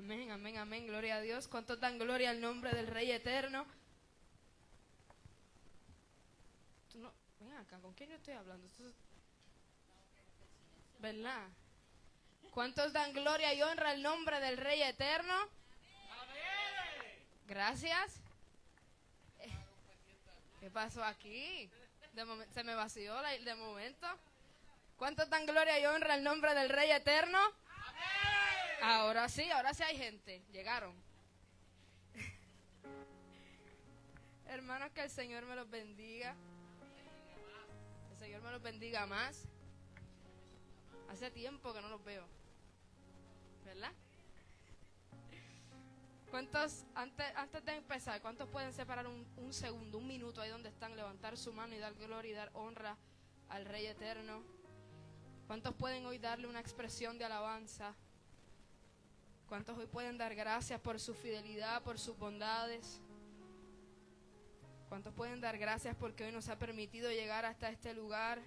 Amén, amén, amén, gloria a Dios. ¿Cuántos dan gloria al nombre del Rey Eterno? Tú no, ven acá, ¿con quién yo estoy hablando? ¿Verdad? ¿Cuántos dan gloria y honra al nombre del Rey Eterno? Gracias. ¿Qué pasó aquí? Se me vació de momento. ¿Cuántos dan gloria y honra al nombre del Rey Eterno? Ahora sí hay gente. Llegaron. Hermanos, que el Señor me los bendiga. El Señor me los bendiga más. Hace tiempo que no los veo, ¿verdad? ¿Cuántos, antes de empezar, cuántos pueden separar un segundo, un minuto ahí donde están, levantar su mano y dar gloria y dar honra al Rey Eterno? ¿Cuántos pueden hoy darle una expresión de alabanza? ¿Cuántos hoy pueden dar gracias por su fidelidad, por sus bondades? ¿Cuántos pueden dar gracias porque hoy nos ha permitido llegar hasta este lugar?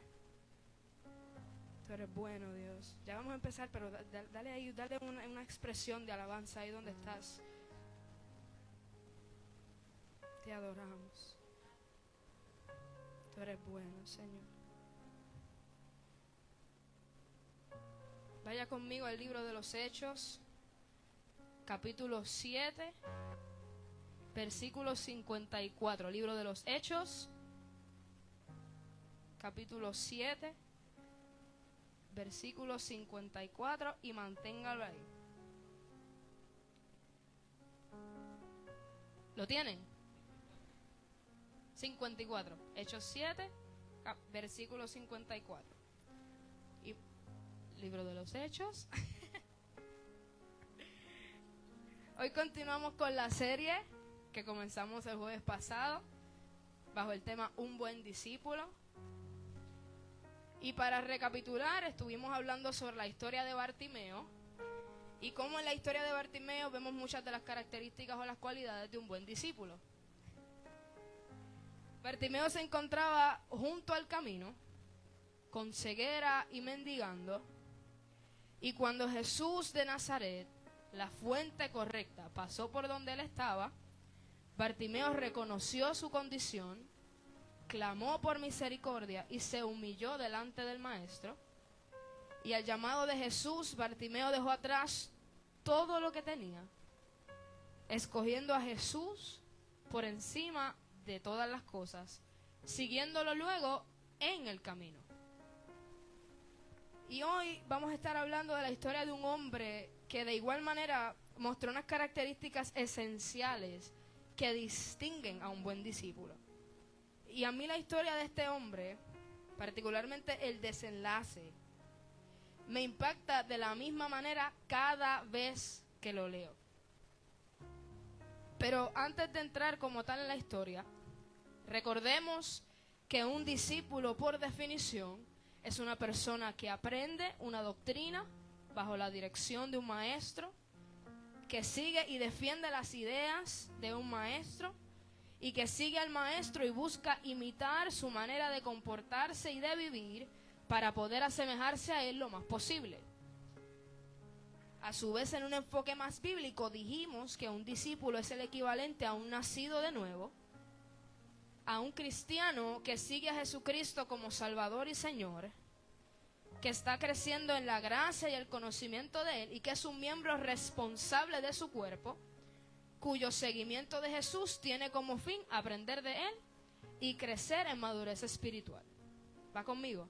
Tú eres bueno, Dios. Ya vamos a empezar, pero dale ahí, dale una expresión de alabanza ahí donde estás. Te adoramos. Tú eres bueno, Señor. Vaya conmigo al libro de los Hechos, capítulo 7, versículo 54. Libro de los Hechos, capítulo 7, versículo 54, y manténgalo ahí. ¿Lo tienen? 54. Hechos 7, versículo 54. Y libro de los Hechos. Hoy continuamos con la serie que comenzamos el jueves pasado bajo el tema Un buen discípulo. Y para recapitular, estuvimos hablando sobre la historia de Bartimeo y cómo en la historia de Bartimeo vemos muchas de las características o las cualidades de un buen discípulo. Bartimeo se encontraba junto al camino, con ceguera y mendigando, y cuando Jesús de Nazaret, la fuente correcta, pasó por donde él estaba, Bartimeo reconoció su condición, clamó por misericordia y se humilló delante del Maestro. Y al llamado de Jesús, Bartimeo dejó atrás todo lo que tenía, escogiendo a Jesús por encima de todas las cosas, siguiéndolo luego en el camino. Y hoy vamos a estar hablando de la historia de un hombre que de igual manera mostró unas características esenciales que distinguen a un buen discípulo. Y a mí la historia de este hombre, particularmente el desenlace, me impacta de la misma manera cada vez que lo leo. Pero antes de entrar como tal en la historia, recordemos que un discípulo, por definición, es una persona que aprende una doctrina bajo la dirección de un maestro, que sigue y defiende las ideas de un maestro, y que sigue al maestro y busca imitar su manera de comportarse y de vivir para poder asemejarse a él lo más posible. A su vez, en un enfoque más bíblico, dijimos que un discípulo es el equivalente a un nacido de nuevo, a un cristiano que sigue a Jesucristo como Salvador y Señor, que está creciendo en la gracia y el conocimiento de Él y que es un miembro responsable de su cuerpo, cuyo seguimiento de Jesús tiene como fin aprender de Él y crecer en madurez espiritual. ¿Va conmigo?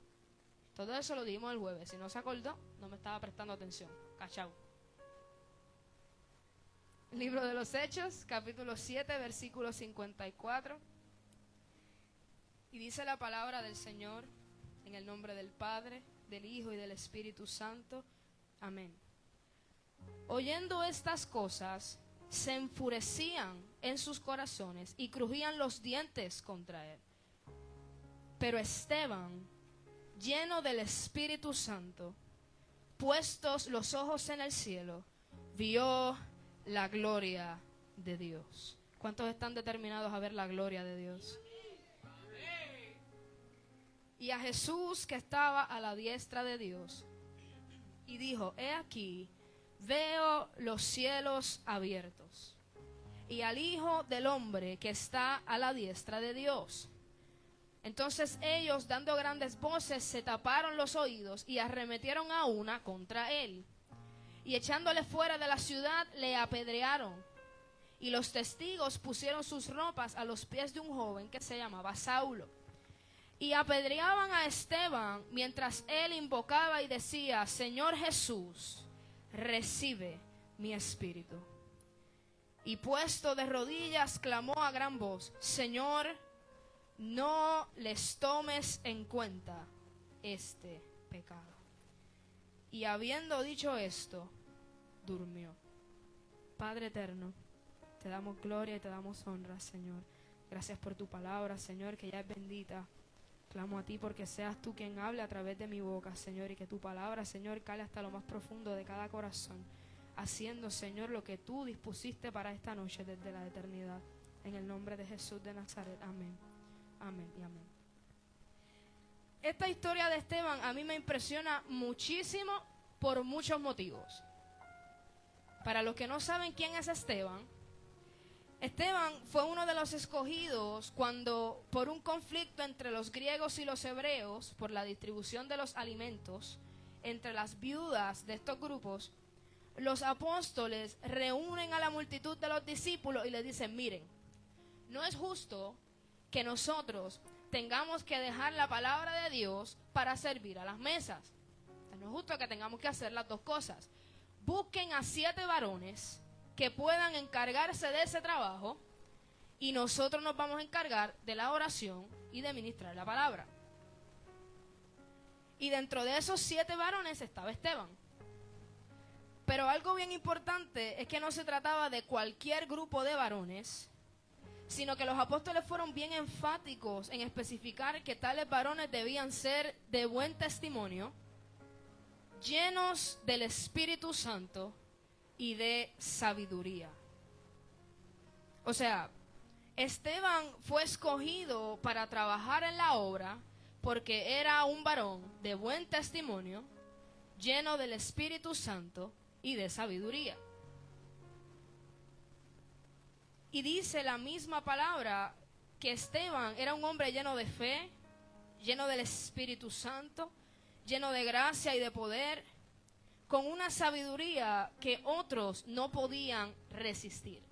Todo eso lo dijimos el jueves. Si no se acordó, no me estaba prestando atención. Cachao. Libro de los Hechos, capítulo 7, versículo 54. Y dice la palabra del Señor en el nombre del Padre, del Hijo y del Espíritu Santo. Amén. Oyendo estas cosas, se enfurecían en sus corazones y crujían los dientes contra él. Pero Esteban, lleno del Espíritu Santo, puestos los ojos en el cielo, vio la gloria de Dios. ¿Cuántos están determinados a ver la gloria de Dios? Y a Jesús que estaba a la diestra de Dios, y dijo: he aquí, veo los cielos abiertos y al Hijo del Hombre que está a la diestra de Dios. Entonces ellos, dando grandes voces, se taparon los oídos y arremetieron a una contra él. Y echándole fuera de la ciudad, le apedrearon. Y los testigos pusieron sus ropas a los pies de un joven que se llamaba Saulo. Y apedreaban a Esteban mientras él invocaba y decía: Señor Jesús, recibe mi espíritu. Y puesto de rodillas, clamó a gran voz: Señor, no les tomes en cuenta este pecado. Y habiendo dicho esto, durmió. Padre eterno, te damos gloria y te damos honra, Señor. Gracias por tu palabra, Señor, que ya es bendita. Clamo a ti porque seas tú quien hable a través de mi boca, Señor, y que tu palabra, Señor, cale hasta lo más profundo de cada corazón, haciendo, Señor, lo que tú dispusiste para esta noche desde la eternidad. En el nombre de Jesús de Nazaret. Amén. Amén y amén. Esta historia de Esteban a mí me impresiona muchísimo por muchos motivos. Para los que no saben quién es Esteban, Esteban fue uno de los escogidos cuando, por un conflicto entre los griegos y los hebreos, por la distribución de los alimentos entre las viudas de estos grupos, los apóstoles reúnen a la multitud de los discípulos y les dicen: miren, no es justo que nosotros tengamos que dejar la palabra de Dios para servir a las mesas. No es justo que tengamos que hacer las dos cosas. Busquen a 7 varones que puedan encargarse de ese trabajo y nosotros nos vamos a encargar de la oración y de ministrar la palabra. Y dentro de esos 7 varones estaba Esteban. Pero algo bien importante es que no se trataba de cualquier grupo de varones, sino que los apóstoles fueron bien enfáticos en especificar que tales varones debían ser de buen testimonio, llenos del Espíritu Santo y de sabiduría. O sea, Esteban fue escogido para trabajar en la obra porque era un varón de buen testimonio, lleno del Espíritu Santo y de sabiduría. Y dice la misma palabra que Esteban era un hombre lleno de fe, lleno del Espíritu Santo, lleno de gracia y de poder, con una sabiduría que otros no podían resistir.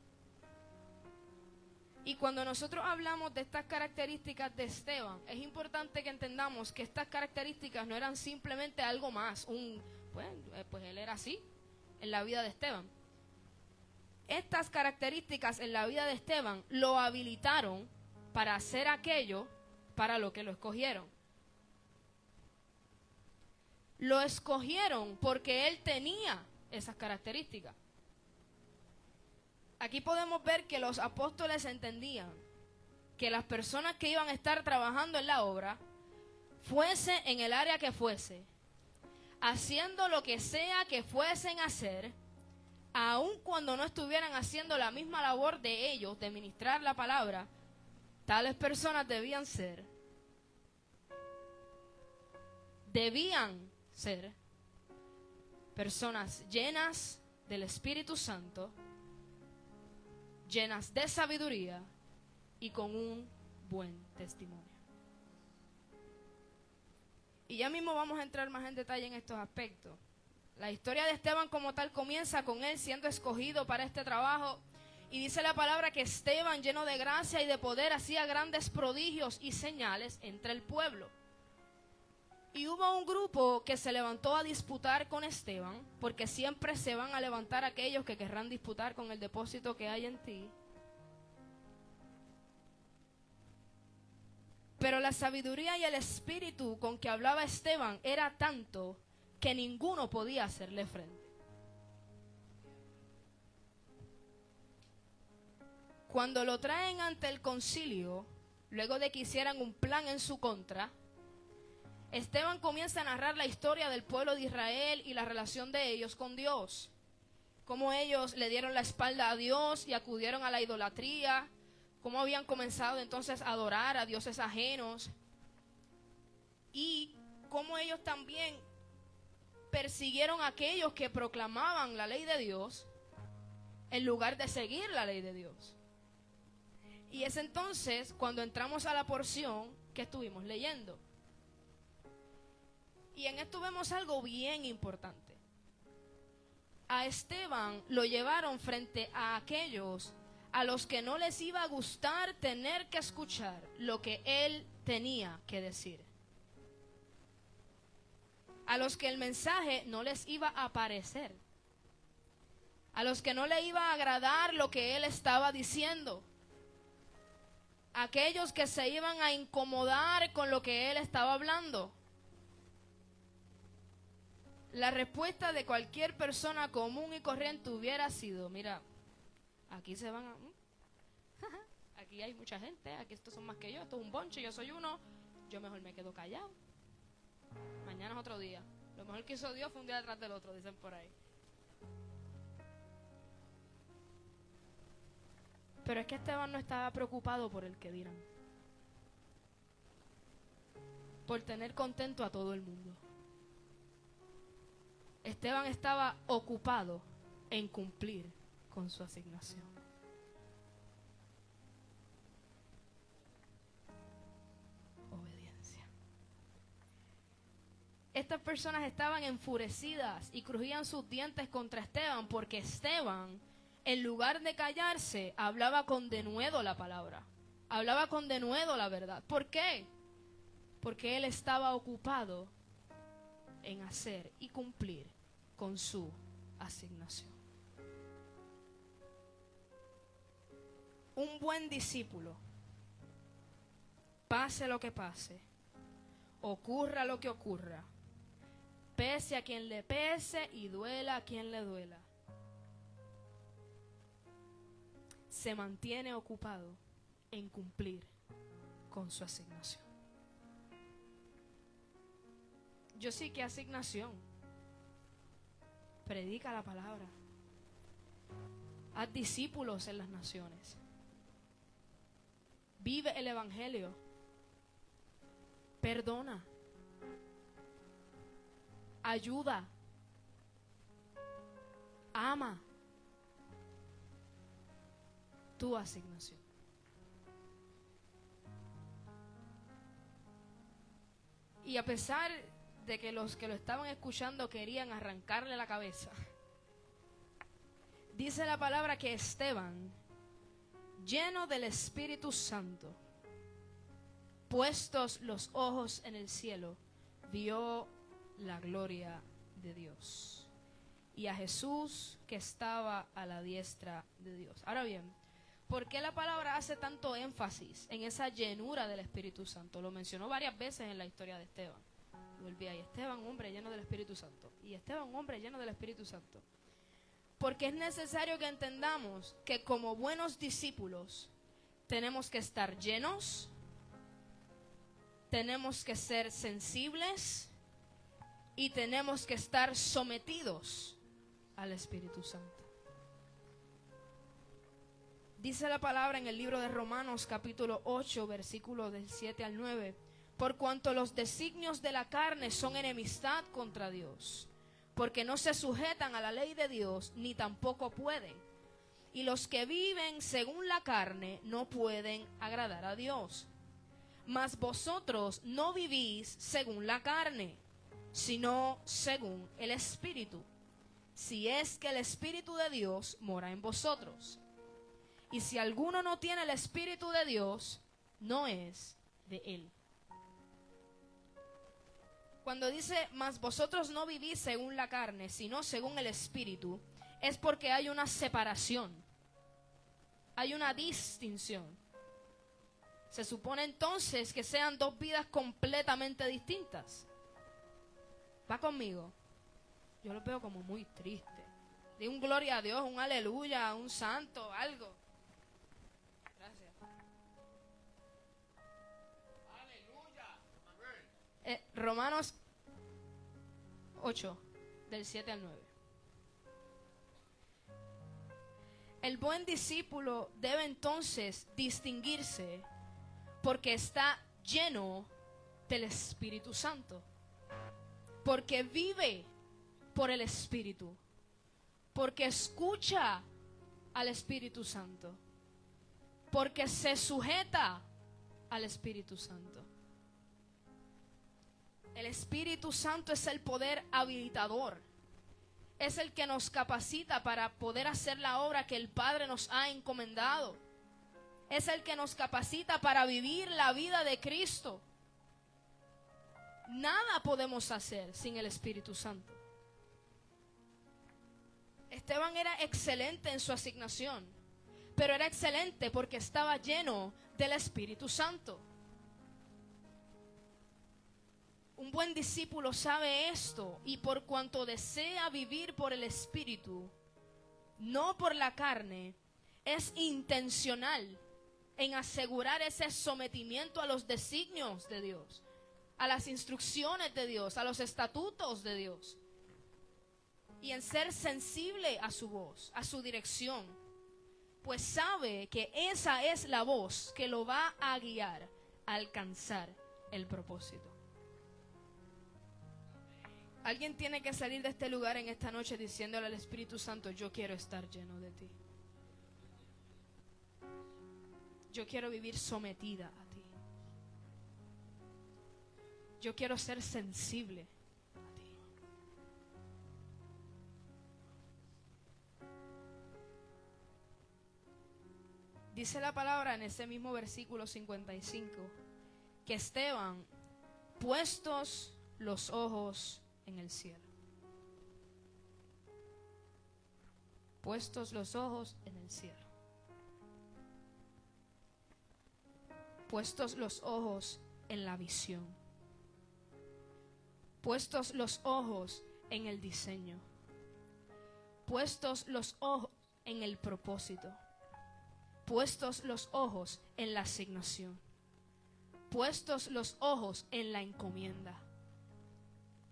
Y cuando nosotros hablamos de estas características de Esteban, es importante que entendamos que estas características no eran simplemente algo más, pues él era así en la vida de Esteban. Estas características en la vida de Esteban lo habilitaron para hacer aquello para lo que lo escogieron. Lo escogieron porque él tenía esas características. Aquí podemos ver que los apóstoles entendían que las personas que iban a estar trabajando en la obra, fuese en el área que fuese, haciendo lo que sea que fuesen a hacer, aun cuando no estuvieran haciendo la misma labor de ellos, de ministrar la palabra, tales personas debían ser personas llenas del Espíritu Santo, llenas de sabiduría y con un buen testimonio. Y ya mismo vamos a entrar más en detalle en estos aspectos. La historia de Esteban como tal comienza con él siendo escogido para este trabajo, y dice la palabra que Esteban, lleno de gracia y de poder, hacía grandes prodigios y señales entre el pueblo. Y hubo un grupo que se levantó a disputar con Esteban, porque siempre se van a levantar aquellos que querrán disputar con el depósito que hay en ti. Pero la sabiduría y el espíritu con que hablaba Esteban era tanto que ninguno podía hacerle frente. Cuando lo traen ante el concilio, luego de que hicieran un plan en su contra, Esteban comienza a narrar la historia del pueblo de Israel y la relación de ellos con Dios. Cómo ellos le dieron la espalda a Dios y acudieron a la idolatría. Cómo habían comenzado entonces a adorar a dioses ajenos. Y cómo ellos también persiguieron a aquellos que proclamaban la ley de Dios en lugar de seguir la ley de Dios. Y es entonces cuando entramos a la porción que estuvimos leyendo. Y en esto vemos algo bien importante. A Esteban lo llevaron frente a aquellos a los que no les iba a gustar tener que escuchar lo que él tenía que decir. A los que el mensaje no les iba a parecer. A los que no le iba a agradar lo que él estaba diciendo. Aquellos que se iban a incomodar con lo que él estaba hablando. La respuesta de cualquier persona común y corriente hubiera sido, mira, aquí se van a... aquí hay mucha gente, aquí estos son más que yo, esto es un bonche, yo soy uno, yo mejor me quedo callado. Mañana es otro día. Lo mejor que hizo Dios fue un día detrás del otro, dicen por ahí. Pero es que Esteban no estaba preocupado por el que dirán. Por tener contento a todo el mundo. Esteban estaba ocupado en cumplir con su asignación. Obediencia. Estas personas estaban enfurecidas y crujían sus dientes contra Esteban porque Esteban, en lugar de callarse, hablaba con denuedo la palabra. Hablaba con denuedo la verdad. ¿Por qué? Porque él estaba ocupado en hacer y cumplir con su asignación. Un buen discípulo, pase lo que pase, ocurra lo que ocurra, pese a quien le pese y duela a quien le duela, se mantiene ocupado en cumplir con su asignación. Yo sí, ¿qué asignación? Predica la palabra. Haz discípulos en las naciones. Vive el evangelio. Perdona. Ayuda. Ama. Tu asignación. Y a pesar de que los que lo estaban escuchando querían arrancarle la cabeza, dice la palabra que Esteban, lleno del Espíritu Santo, puestos los ojos en el cielo, vio la gloria de Dios y a Jesús que estaba a la diestra de Dios. Ahora bien, ¿por qué la palabra hace tanto énfasis en esa llenura del Espíritu Santo? Lo mencionó varias veces en la historia de Esteban. Volví ahí, Esteban, un hombre lleno del Espíritu Santo. Y Esteban, un hombre lleno del Espíritu Santo. Porque es necesario que entendamos que como buenos discípulos tenemos que estar llenos, tenemos que ser sensibles y tenemos que estar sometidos al Espíritu Santo. Dice la palabra en el libro de Romanos capítulo 8, versículos del 7 al 9. Por cuanto los designios de la carne son enemistad contra Dios, porque no se sujetan a la ley de Dios, ni tampoco pueden. Y los que viven según la carne no pueden agradar a Dios. Mas vosotros no vivís según la carne, sino según el Espíritu, si es que el Espíritu de Dios mora en vosotros. Y si alguno no tiene el Espíritu de Dios, no es de él. Cuando dice, mas vosotros no vivís según la carne, sino según el Espíritu, es porque hay una separación, hay una distinción. Se supone entonces que sean dos vidas completamente distintas. ¿Va conmigo? Yo lo veo como muy triste. Di un gloria a Dios, un aleluya, un santo, algo. Gracias. Romanos 8, del 7 al 9. El buen discípulo debe entonces distinguirse porque está lleno del Espíritu Santo, porque vive por el Espíritu, porque escucha al Espíritu Santo, porque se sujeta al Espíritu Santo. El Espíritu Santo es el poder habilitador, es el que nos capacita para poder hacer la obra que el Padre nos ha encomendado, es el que nos capacita para vivir la vida de Cristo. Nada podemos hacer sin el Espíritu Santo. Esteban era excelente en su asignación, pero era excelente porque estaba lleno del Espíritu Santo. Un buen discípulo sabe esto, y por cuanto desea vivir por el Espíritu, no por la carne, es intencional en asegurar ese sometimiento a los designios de Dios, a las instrucciones de Dios, a los estatutos de Dios, y en ser sensible a su voz, a su dirección, pues sabe que esa es la voz que lo va a guiar a alcanzar el propósito. Alguien tiene que salir de este lugar en esta noche diciéndole al Espíritu Santo: yo quiero estar lleno de ti. Yo quiero vivir sometida a ti. Yo quiero ser sensible a ti. Dice la palabra en ese mismo versículo 55 que Esteban, puestos los ojos en el cielo. Puestos los ojos en el cielo. Puestos los ojos en la visión. Puestos los ojos en el diseño. Puestos los ojos en el propósito. Puestos los ojos en la asignación. Puestos los ojos en la encomienda.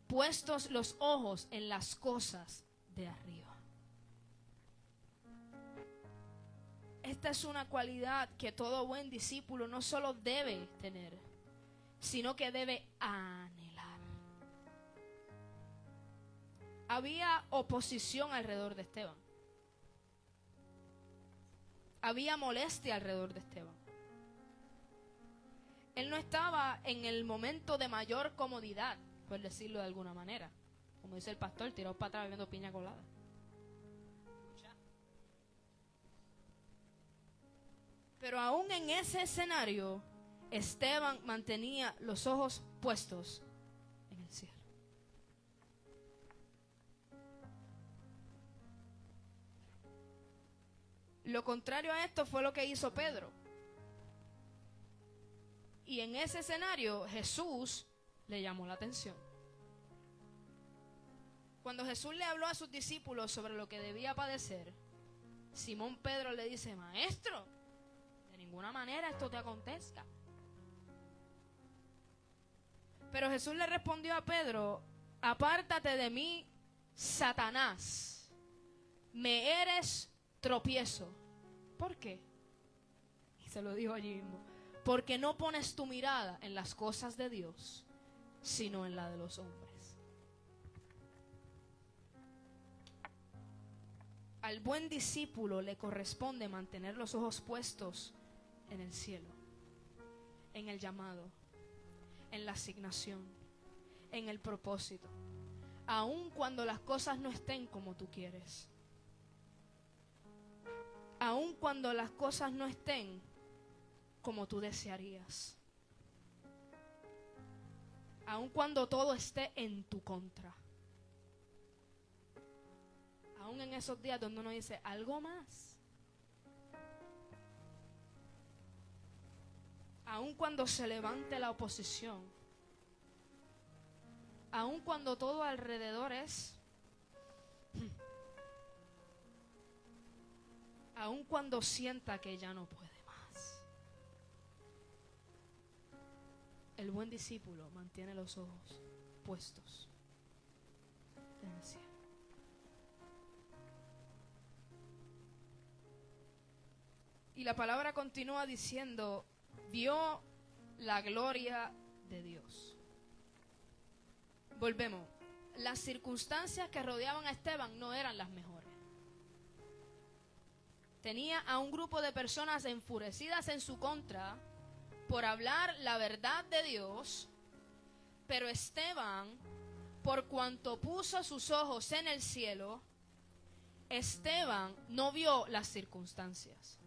Puestos los ojos en las cosas de arriba. Esta es una cualidad que todo buen discípulo no solo debe tener, sino que debe anhelar. Había oposición alrededor de Esteban. Había molestia alrededor de Esteban. Él no estaba en el momento de mayor comodidad, por decirlo de alguna manera. Como dice el pastor, tirado para atrás bebiendo piña colada. Pero aún en ese escenario, Esteban mantenía los ojos puestos en el cielo. Lo contrario a esto fue lo que hizo Pedro. Y en ese escenario Jesús le llamó la atención. Cuando Jesús le habló a sus discípulos sobre lo que debía padecer, Simón Pedro le dice: maestro, de ninguna manera esto te acontezca. Pero Jesús le respondió a Pedro: apártate de mí, Satanás, me eres tropiezo. ¿Por qué? Y se lo dijo allí mismo: porque no pones tu mirada en las cosas de Dios, sino en la de los hombres. Al buen discípulo le corresponde mantener los ojos puestos en el cielo, en el llamado, en la asignación, en el propósito, aun cuando las cosas no estén como tú quieres, aun cuando las cosas no estén como tú desearías, aun cuando todo esté en tu contra, aun en esos días donde uno dice algo más, aun cuando se levante la oposición, aun cuando todo alrededor es, aun cuando sienta que ya no puede más, el buen discípulo mantiene los ojos puestos en el cielo. Y la palabra continúa diciendo: vio la gloria de Dios. Volvemos. las circunstancias que rodeaban a Esteban no eran las mejores. Tenía a un grupo de personas enfurecidas en su contra por hablar la verdad de Dios, pero Esteban, por cuanto puso sus ojos en el cielo, Esteban no vio las circunstancias.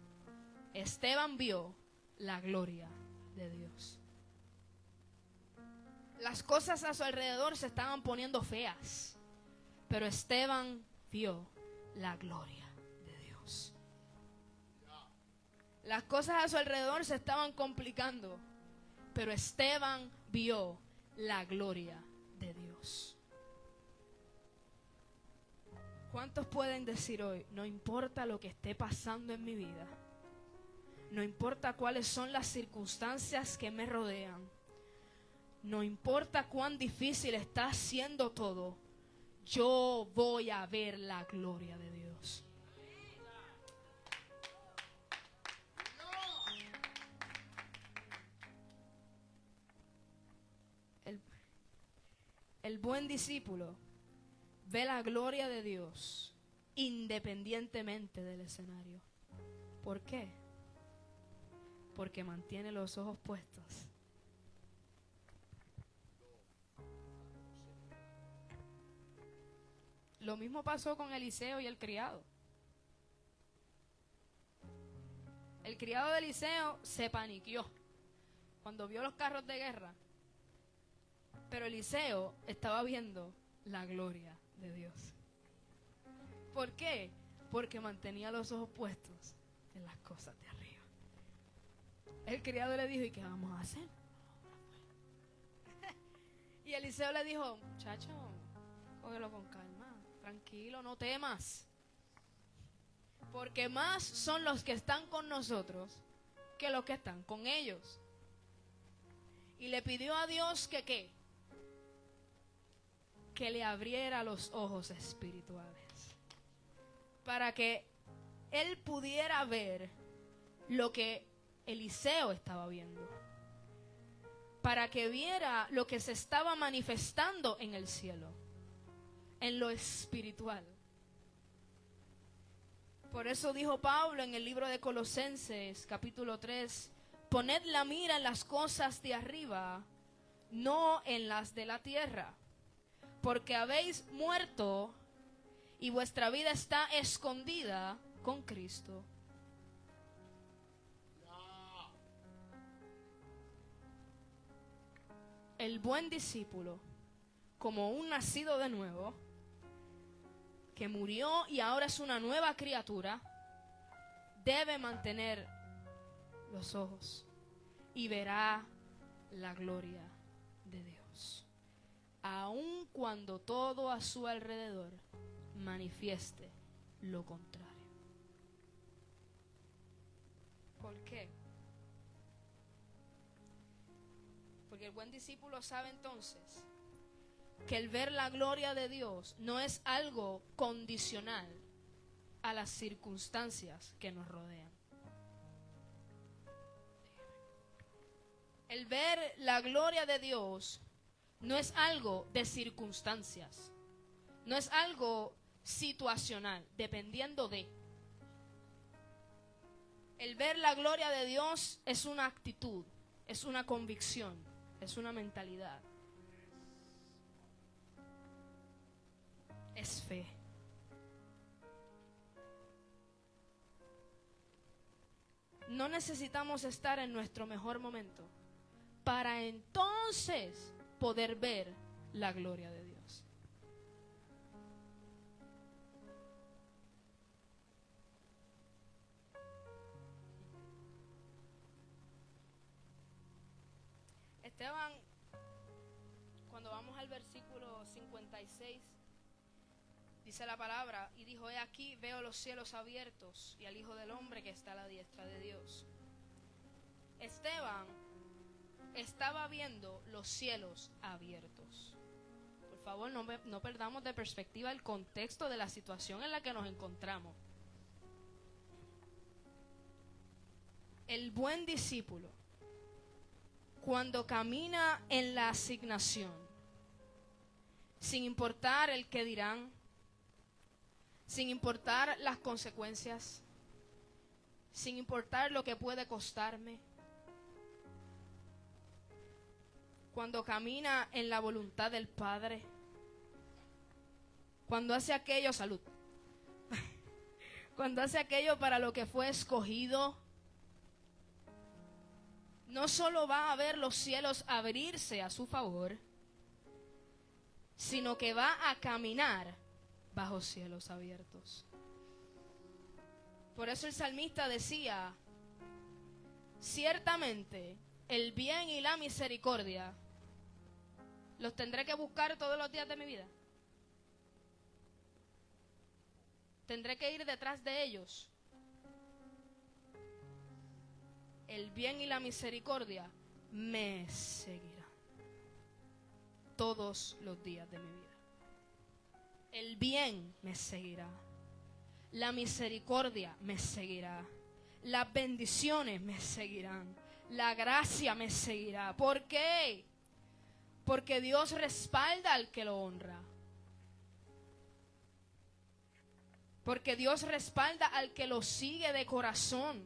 Esteban vio la gloria de Dios. Las cosas a su alrededor se estaban poniendo feas, pero Esteban vio la gloria de Dios. Las cosas a su alrededor se estaban complicando, pero Esteban vio la gloria de Dios. ¿Cuántos pueden decir hoy, no importa lo que esté pasando en mi vida, no importa cuáles son las circunstancias que me rodean, no importa cuán difícil está siendo todo, yo voy a ver la gloria de Dios? El buen discípulo ve la gloria de Dios independientemente del escenario. ¿Por qué? Porque mantiene los ojos puestos. Lo mismo pasó con Eliseo y el criado. El criado de Eliseo se paniqueó cuando vio los carros de guerra. Pero Eliseo estaba viendo la gloria de Dios. ¿Por qué? Porque mantenía los ojos puestos en las cosas de arriba. El criado le dijo, ¿y qué vamos a hacer? Y Eliseo le dijo, muchacho, cógelo con calma, tranquilo, no temas. Porque más son los que están con nosotros que los que están con ellos. Y le pidió a Dios que ¿qué? Que le abriera los ojos espirituales, para que él pudiera ver lo que Eliseo estaba viendo, para que viera lo que se estaba manifestando en el cielo, en lo espiritual. Por eso dijo Pablo en el libro de Colosenses, capítulo 3, poned la mira en las cosas de arriba, no en las de la tierra. Porque habéis muerto y vuestra vida está escondida con Cristo. El buen discípulo, como un nacido de nuevo, que murió y ahora es una nueva criatura, debe mantener los ojos y verá la gloria de Dios. Aun cuando todo a su alrededor manifieste lo contrario. ¿Por qué? Porque el buen discípulo sabe entonces que el ver la gloria de Dios no es algo condicional a las circunstancias que nos rodean. El ver la gloria de Dios no es algo de circunstancias, no es algo situacional, dependiendo de. El ver la gloria de Dios es una actitud, es una convicción, es una mentalidad. Es fe. No necesitamos estar en nuestro mejor momento para entonces poder ver la gloria de Dios. Esteban, cuando vamos al versículo 56, dice la palabra, y dijo, he aquí, veo los cielos abiertos y al Hijo del Hombre que está a la diestra de Dios. Esteban estaba viendo los cielos abiertos. Por favor, no perdamos de perspectiva el contexto de la situación en la que nos encontramos. El buen discípulo, cuando camina en la asignación, sin importar el qué dirán, sin importar las consecuencias, sin importar lo que puede costarme. Cuando camina en la voluntad del Padre, cuando hace aquello, salud, cuando hace aquello para lo que fue escogido, no solo va a ver los cielos abrirse a su favor, sino que va a caminar bajo cielos abiertos. Por eso el salmista decía, ciertamente el bien y la misericordia los tendré que buscar todos los días de mi vida. Tendré que ir detrás de ellos. El bien y la misericordia me seguirán todos los días de mi vida. El bien me seguirá. La misericordia me seguirá. Las bendiciones me seguirán. La gracia me seguirá. ¿Por qué? Porque Dios respalda al que lo honra. Porque Dios respalda al que lo sigue de corazón.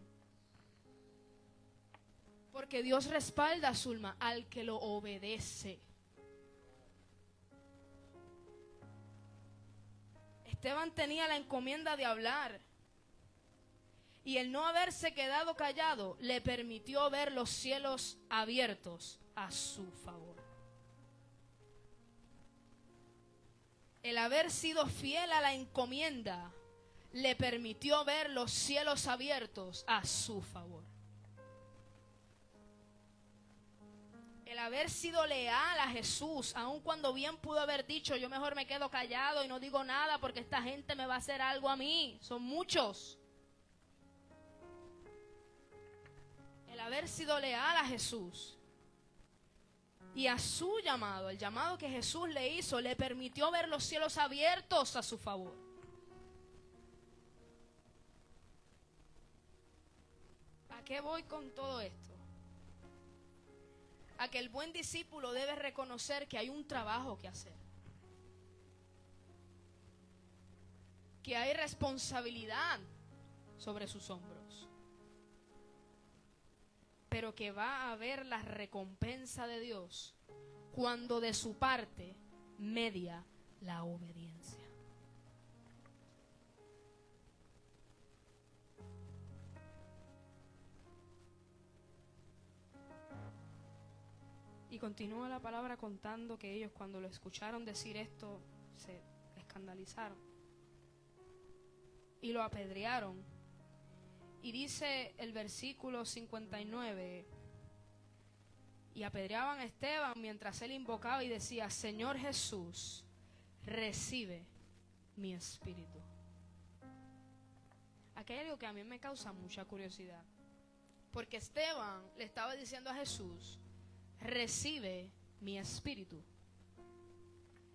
Porque Dios respalda, Zulma, al que lo obedece. Esteban tenía la encomienda de hablar. Y el no haberse quedado callado le permitió ver los cielos abiertos a su favor. El haber sido fiel a la encomienda le permitió ver los cielos abiertos a su favor. El haber sido leal a Jesús, aun cuando bien pudo haber dicho, yo mejor me quedo callado y no digo nada porque esta gente me va a hacer algo a mí. Son muchos. El haber sido leal a Jesús y a su llamado, el llamado que Jesús le hizo, le permitió ver los cielos abiertos a su favor. ¿A qué voy con todo esto? A que el buen discípulo debe reconocer que hay un trabajo que hacer, que hay responsabilidad sobre sus hombros, pero que va a haber la recompensa de Dios cuando de su parte media la obediencia. Y continúa la palabra contando que ellos, cuando lo escucharon decir esto, se escandalizaron y lo apedrearon. Y dice el versículo 59, y apedreaban a Esteban mientras él invocaba y decía, Señor Jesús, recibe mi espíritu. Aquí hay algo que a mí me causa mucha curiosidad, porque Esteban le estaba diciendo a Jesús, recibe mi espíritu.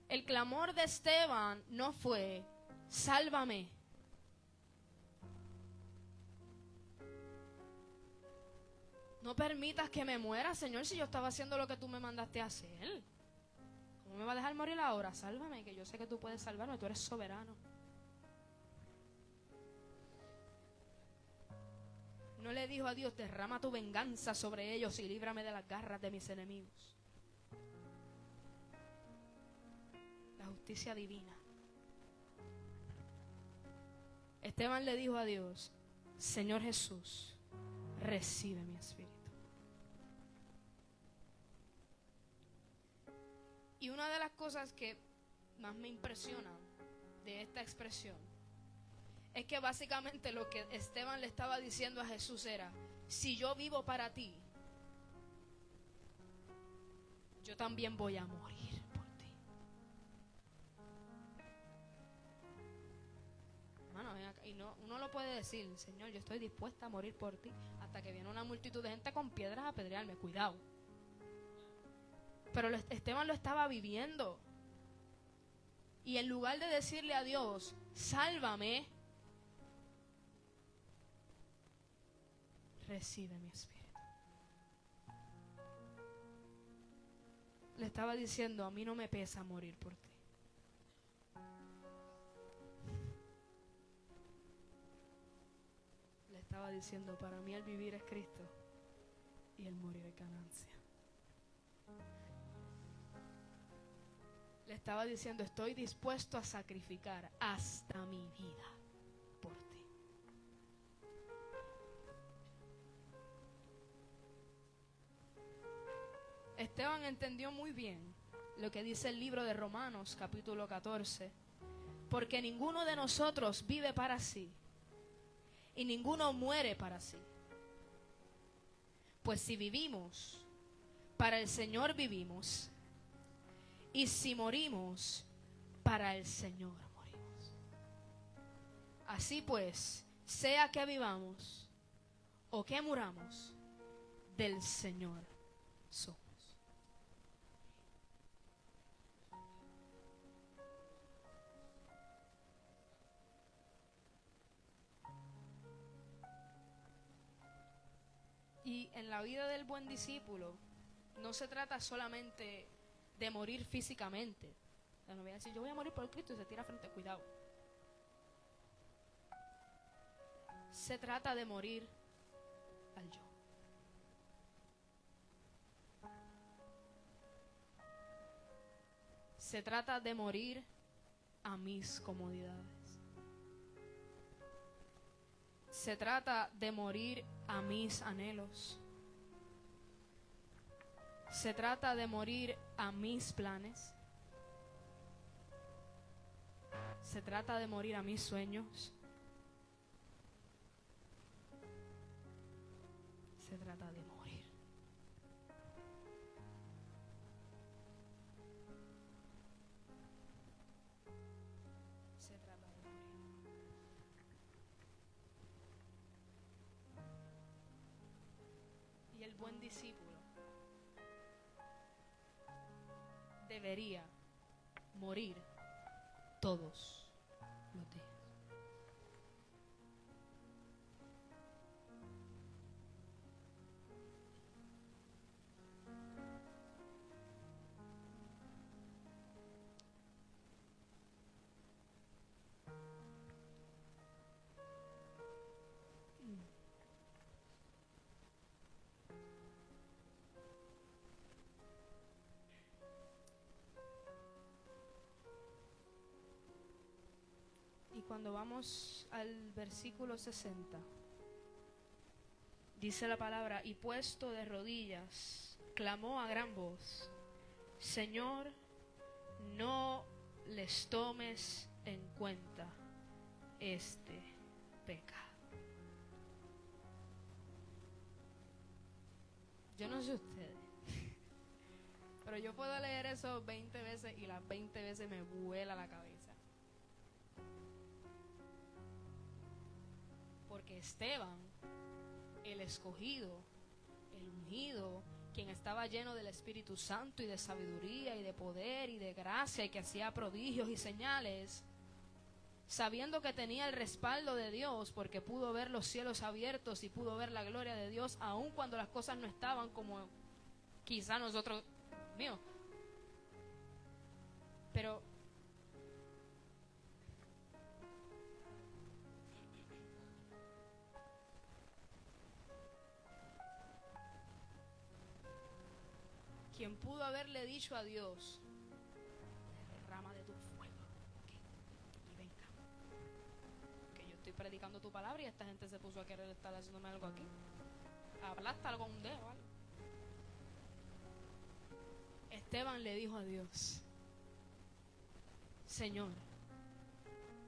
El clamor de Esteban no fue, sálvame. No permitas que me muera, Señor, si yo estaba haciendo lo que tú me mandaste a hacer. ¿Cómo me va a dejar morir ahora? Sálvame, que yo sé que tú puedes salvarme, tú eres soberano. No le dijo a Dios, derrama tu venganza sobre ellos y líbrame de las garras de mis enemigos. La justicia divina. Esteban le dijo a Dios, Señor Jesús, recibe mi espíritu. Y una de las cosas que más me impresionan de esta expresión es que básicamente lo que Esteban le estaba diciendo a Jesús era, si yo vivo para ti, yo también voy a morir por ti. Hermano, ven acá. Y no, uno lo puede decir, Señor, yo estoy dispuesta a morir por ti, hasta que viene una multitud de gente con piedras a apedrearme, cuidado. Pero Esteban lo estaba viviendo. Y en lugar de decirle a Dios, sálvame, recibe mi espíritu. Le estaba diciendo, a mí no me pesa morir por ti. estaba diciendo, para mí el vivir es Cristo y el morir es ganancia. Le estaba diciendo, estoy dispuesto a sacrificar hasta mi vida por ti. Esteban entendió muy bien lo que dice el libro de Romanos, capítulo 14, porque ninguno de nosotros vive para sí y ninguno muere para sí. Pues si vivimos, para el Señor vivimos, y si morimos, para el Señor morimos. Así pues, sea que vivamos o que muramos, del Señor somos. Y en la vida del buen discípulo no se trata solamente de morir físicamente. O sea, no voy a decir, yo voy a morir por Cristo y se tira frente, cuidado. Se trata de morir al yo. Se trata de morir a mis comodidades. Se trata de morir a mis anhelos. Se trata de morir a mis planes. Se trata de morir a mis sueños. Se trata de morir. Se trata de morir. Y el buen discípulo debería morir todos los días. Y cuando vamos al versículo 60, dice la palabra, y puesto de rodillas, clamó a gran voz, Señor, no les tomes en cuenta este pecado. Yo no sé ustedes, pero yo puedo leer eso 20 veces y las 20 veces me vuela la cabeza. Porque Esteban, el escogido, el ungido, quien estaba lleno del Espíritu Santo y de sabiduría y de poder y de gracia y que hacía prodigios y señales, sabiendo que tenía el respaldo de Dios porque pudo ver los cielos abiertos y pudo ver la gloria de Dios aun cuando las cosas no estaban como quizá nosotros, mío. Pero quien pudo haberle dicho a Dios, derrama de tu fuego, y venga, que yo estoy predicando tu palabra y esta gente se puso a querer estar haciéndome algo aquí, hablaste algo, un dedo, algo. Esteban le dijo a Dios, Señor,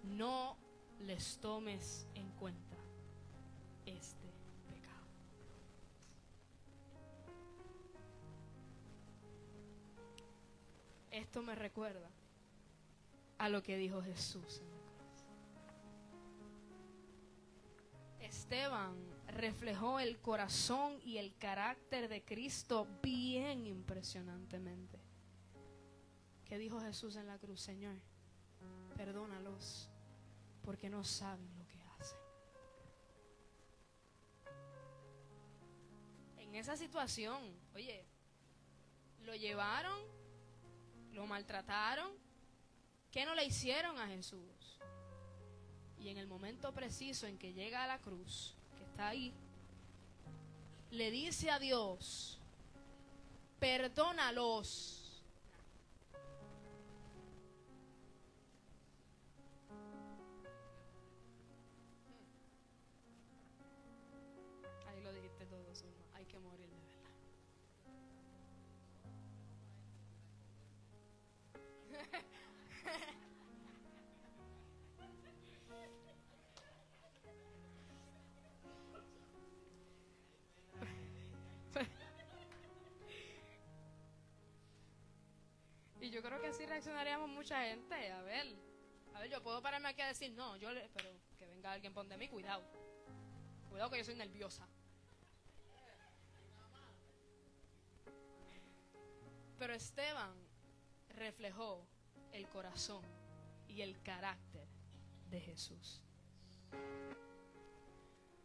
no les tomes en cuenta este pecado. Esto me recuerda a lo que dijo Jesús en la cruz. Esteban reflejó el corazón y el carácter de Cristo bien impresionantemente. ¿Qué dijo Jesús en la cruz? Señor, perdónalos porque no saben lo que hacen. En esa situación, oye, lo llevaron, lo maltrataron, ¿qué no le hicieron a Jesús? Y en el momento preciso en que llega a la cruz, que está ahí, le dice a Dios, perdónalos. Ahí lo dijiste todo, Zulma. Hay que morir de verdad. Y yo creo que así reaccionaríamos mucha gente. A ver, yo puedo pararme aquí a decir, no, pero que venga alguien por de mí, cuidado. Cuidado que yo soy nerviosa. Pero Esteban reflejó el corazón y el carácter de Jesús.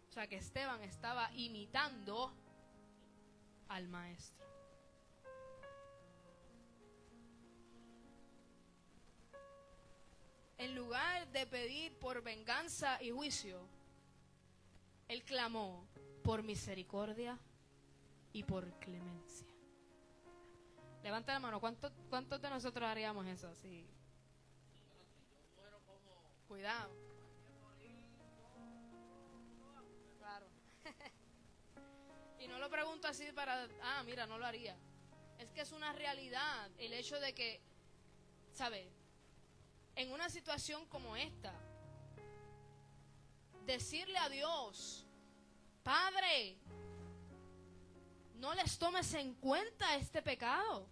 O sea que Esteban estaba imitando al maestro. En lugar de pedir por venganza y juicio, él clamó por misericordia y por clemencia. Levanta la mano. ¿Cuántos de nosotros haríamos eso así? Cuidado. Claro. Y no lo pregunto así para, mira, no lo haría. Es que es una realidad el hecho de que, ¿sabe? En una situación como esta, decirle a Dios, Padre, no les tomes en cuenta este pecado.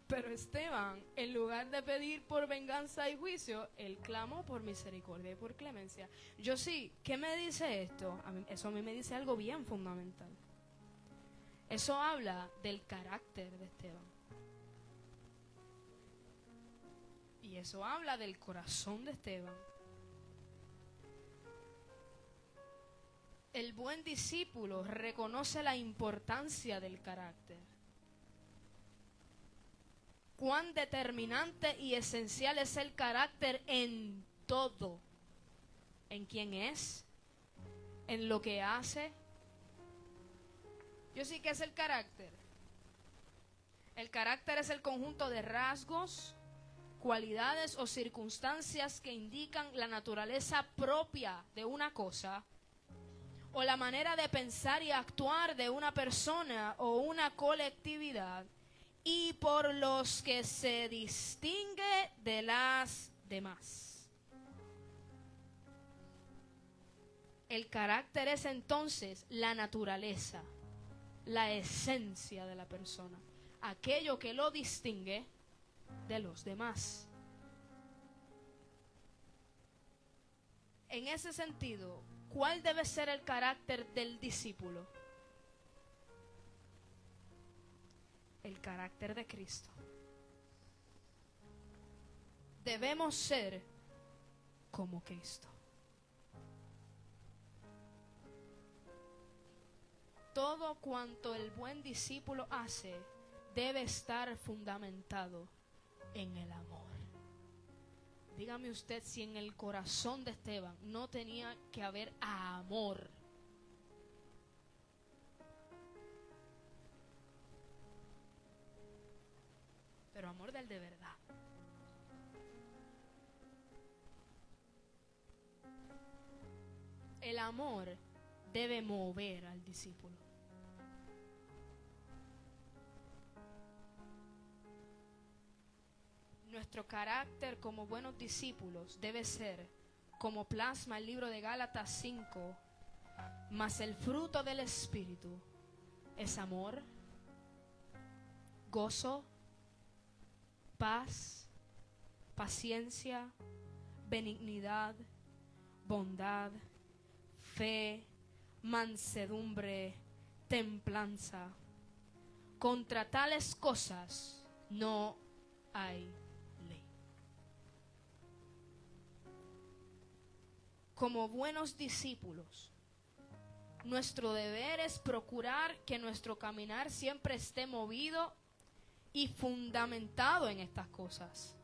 Pero Esteban, en lugar de pedir por venganza y juicio, él clamó por misericordia y por clemencia. Yo sí, ¿qué me dice esto? Eso a mí me dice algo bien fundamental. Eso habla del carácter de Esteban. Y eso habla del corazón de Esteban. El buen discípulo reconoce la importancia del carácter. Cuán determinante y esencial es el carácter en todo. En quién es, en lo que hace. Yo sí que es el carácter. El carácter es el conjunto de rasgos, cualidades o circunstancias que indican la naturaleza propia de una cosa o la manera de pensar y actuar de una persona o una colectividad, y por los que se distingue de las demás. El carácter es entonces la naturaleza, la esencia de la persona, aquello que lo distingue de los demás. En ese sentido, ¿cuál debe ser el carácter del discípulo? El carácter de Cristo. Debemos ser como Cristo. Todo cuanto el buen discípulo hace debe estar fundamentado en el amor. Dígame usted si en el corazón de Esteban no tenía que haber amor. Pero amor del de verdad. El amor debe mover al discípulo. Nuestro carácter como buenos discípulos debe ser, como plasma el libro de Gálatas 5, mas el fruto del Espíritu es amor, gozo, paz, paciencia, benignidad, bondad, fe, mansedumbre, templanza. Contra tales cosas no hay ley. Como buenos discípulos, nuestro deber es procurar que nuestro caminar siempre esté movido y fundamentado en estas cosas.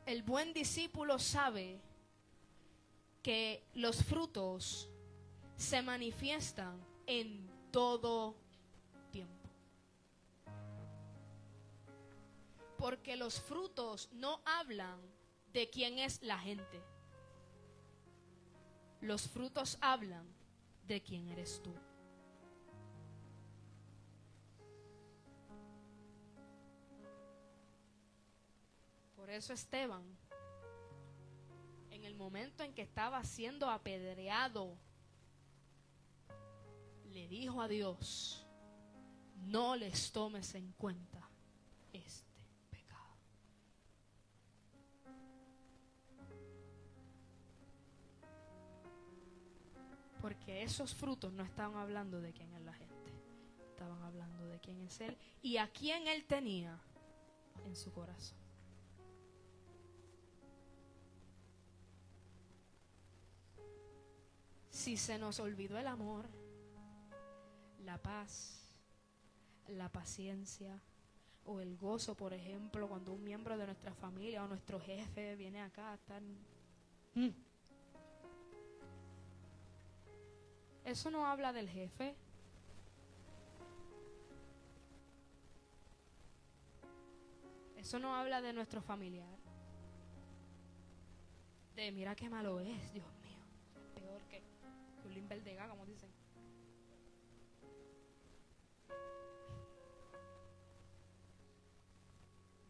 El buen discípulo sabe que los frutos se manifiestan en todo tiempo. Porque los frutos no hablan de quién es la gente. Los frutos hablan de quién eres tú. Por eso Esteban, en el momento en que estaba siendo apedreado, le dijo a Dios: no les tomes en cuenta este pecado. Porque esos frutos no estaban hablando de quién es la gente, estaban hablando de quién es Él y a quién Él tenía en su corazón. Si se nos olvidó el amor, la paz, la paciencia o el gozo, por ejemplo, cuando un miembro de nuestra familia o nuestro jefe viene acá a estar... Eso no habla del jefe. Eso no habla de nuestro familiar. De mira qué malo es, Dios mío. Peor que un Limberdega, como dicen.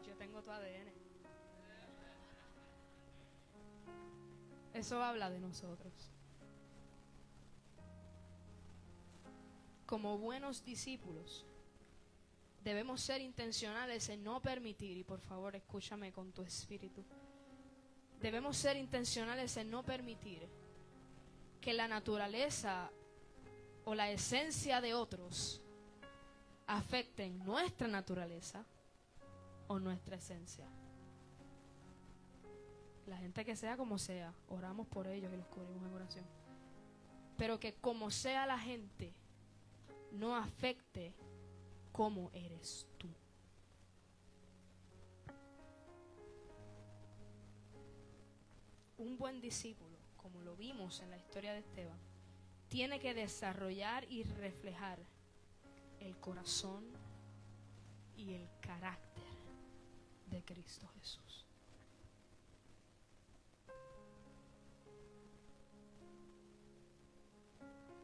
Yo tengo tu ADN. Eso habla de nosotros. Como buenos discípulos, debemos ser intencionales en no permitir, y por favor escúchame con tu espíritu, debemos ser intencionales en no permitir que la naturaleza o la esencia de otros afecten nuestra naturaleza o nuestra esencia. La gente que sea como sea, oramos por ellos y los cubrimos en oración. Pero que como sea la gente, no afecte cómo eres tú. Un buen discípulo, como lo vimos en la historia de Esteban, tiene que desarrollar y reflejar el corazón y el carácter de Cristo Jesús.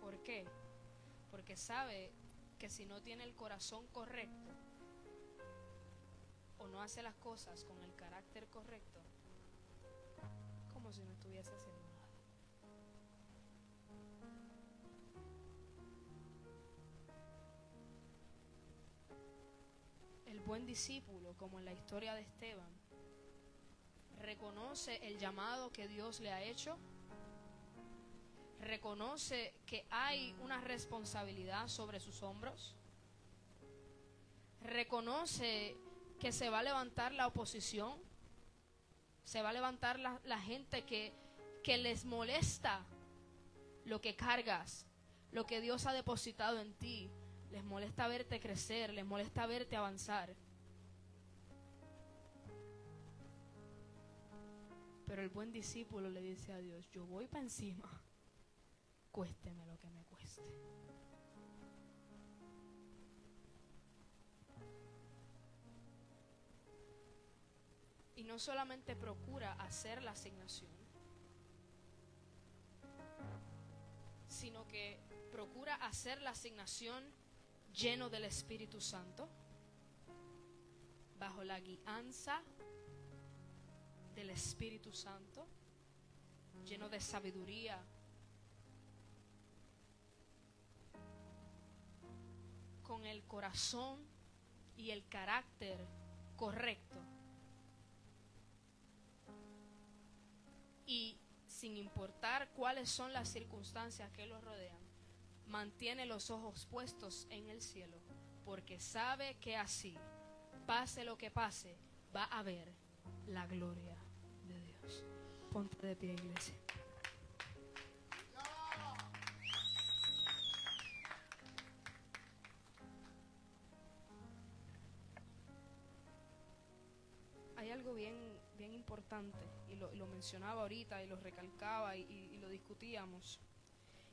¿Por qué? Porque sabe que si no tiene el corazón correcto o no hace las cosas con el carácter correcto, como si no estuviese haciendo nada. El buen discípulo, como en la historia de Esteban, reconoce el llamado que Dios le ha hecho, reconoce que hay una responsabilidad sobre sus hombros, reconoce que se va a levantar la oposición, se va a levantar la gente que les molesta lo que cargas, lo que Dios ha depositado en ti. Les molesta verte crecer, les molesta verte avanzar. Pero el buen discípulo le dice a Dios: yo voy para encima, cuésteme lo que me cueste. Y no solamente procura hacer la asignación, sino que procura hacer la asignación lleno del Espíritu Santo, bajo la guianza del Espíritu Santo, lleno de sabiduría, con el corazón y el carácter correcto, y sin importar cuáles son las circunstancias que los rodean, mantiene los ojos puestos en el cielo, porque sabe que así, pase lo que pase, va a ver la gloria de Dios. Ponte de pie, iglesia. Hay algo bien importante, y lo mencionaba ahorita, y lo recalcaba, y lo discutíamos.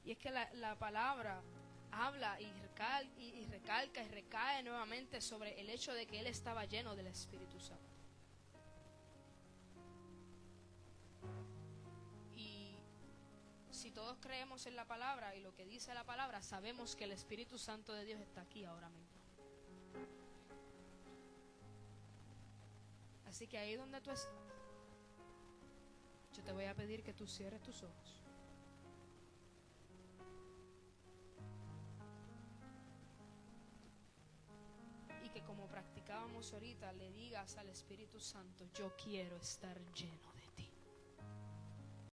Y es que la palabra habla y recalca y recae nuevamente sobre el hecho de que él estaba lleno del Espíritu Santo. Y si todos creemos en la palabra y lo que dice la palabra, sabemos que el Espíritu Santo de Dios está aquí ahora mismo. Así que ahí donde tú estás, yo te voy a pedir que tú cierres tus ojos. Y que, como practicábamos ahorita, le digas al Espíritu Santo: yo quiero estar lleno de